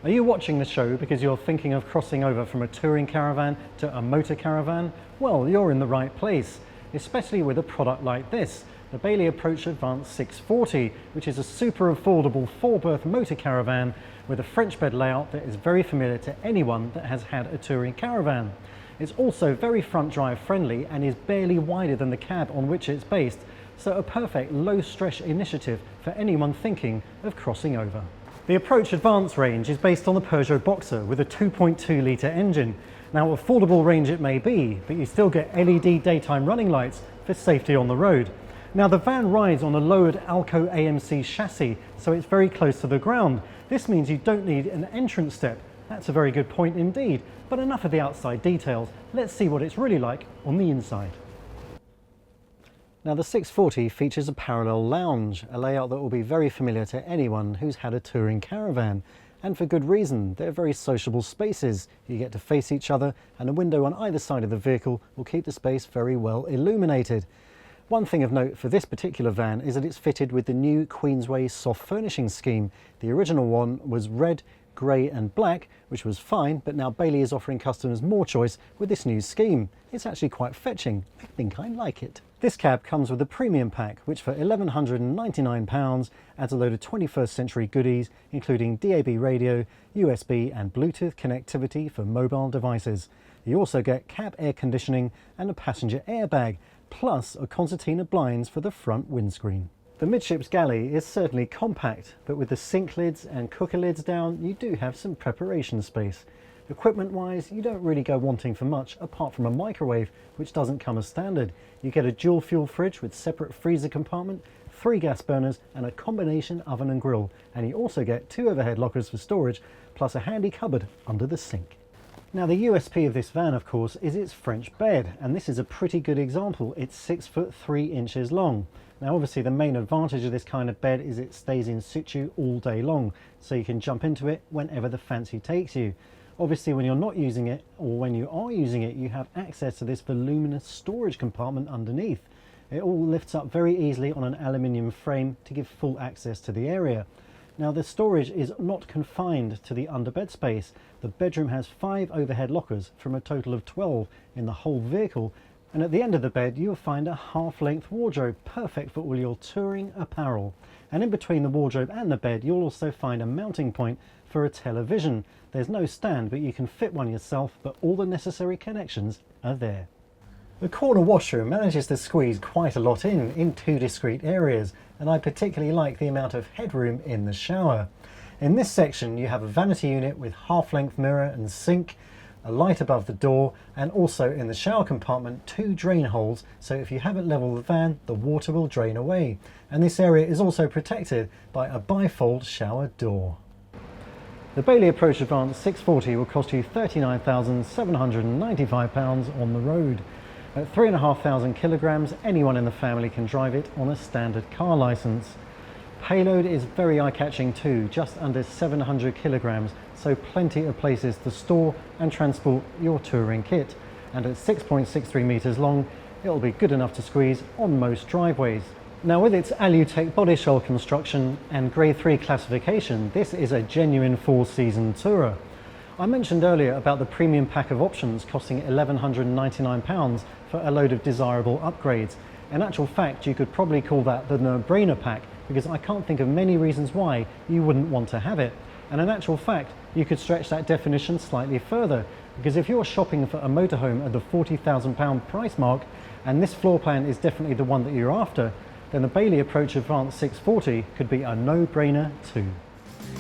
Are you watching the show because you're thinking of crossing over from a touring caravan to a motor caravan? Well, you're in the right place, especially with a product like this, the Bailey Approach Advanced 640, which is a super affordable 4-berth motor caravan with a French bed layout that is very familiar to anyone that has had a touring caravan. It's also very front drive friendly and is barely wider than the cab on which it's based, so a perfect low stress initiative for anyone thinking of crossing over. The Approach Advance range is based on the Peugeot Boxer with a 2.2 litre engine. Now, affordable range it may be, but you still get LED daytime running lights for safety on the road. Now, the van rides on a lowered Alco AMC chassis, so it's very close to the ground. This means you don't need an entrance step. That's a very good point indeed, but enough of the outside details. Let's see what it's really like on the inside. Now, the 640 features a parallel lounge, a layout that will be very familiar to anyone who's had a touring caravan. And for good reason, they're very sociable spaces. You get to face each other, and a window on either side of the vehicle will keep the space very well illuminated. One thing of note for this particular van is that it's fitted with the new Queensway soft furnishing scheme. The original one was red, grey and black, which was fine, but now Bailey is offering customers more choice with this new scheme. It's actually quite fetching. I think I like it. This cab comes with a premium pack, which for £1,199 adds a load of 21st century goodies, including DAB radio, USB and Bluetooth connectivity for mobile devices. You also get cab air conditioning and a passenger airbag, plus a concertina blinds for the front windscreen. The midships galley is certainly compact, but with the sink lids and cooker lids down, you do have some preparation space. Equipment wise, you don't really go wanting for much apart from a microwave, which doesn't come as standard. You get a dual fuel fridge with separate freezer compartment, 3 gas burners and a combination oven and grill. And you also get 2 overhead lockers for storage, plus a handy cupboard under the sink. Now, the USP of this van, of course, is its French bed, and this is a pretty good example. It's 6 foot 3 inches long. Now, obviously the main advantage of this kind of bed is it stays in situ all day long, so you can jump into it whenever the fancy takes you. Obviously, when you're not using it, or when you are using it, you have access to this voluminous storage compartment underneath. It all lifts up very easily on an aluminium frame to give full access to the area. Now, the storage is not confined to the underbed space. The bedroom has 5 overhead lockers from a total of 12 in the whole vehicle, and at the end of the bed you'll find a half-length wardrobe, perfect for all your touring apparel. And in between the wardrobe and the bed you'll also find a mounting point for a television. There's no stand, but you can fit one yourself, but all the necessary connections are there. The corner washroom manages to squeeze quite a lot in 2 discrete areas, and I particularly like the amount of headroom in the shower. In this section you have a vanity unit with half-length mirror and sink, a light above the door, and also in the shower compartment 2 drain holes, so if you haven't leveled the van, the water will drain away. And this area is also protected by a bifold shower door. The Bailey Approach Advance 640 will cost you £39,795 on the road. At 3,500 kilograms, anyone in the family can drive it on a standard car licence. Payload is very eye-catching too, just under 700 kilograms, so plenty of places to store and transport your touring kit. And at 6.63 metres long, it'll be good enough to squeeze on most driveways. Now, with its Alutech body shell construction and Grade 3 classification, this is a genuine 4-season tourer. I mentioned earlier about the premium pack of options costing £1,199 for a load of desirable upgrades. In actual fact, you could probably call that the no-brainer pack, because I can't think of many reasons why you wouldn't want to have it. And in actual fact, you could stretch that definition slightly further, because if you're shopping for a motorhome at the £40,000 price mark, and this floor plan is definitely the one that you're after, then the Bailey Approach Advance 640 could be a no-brainer too.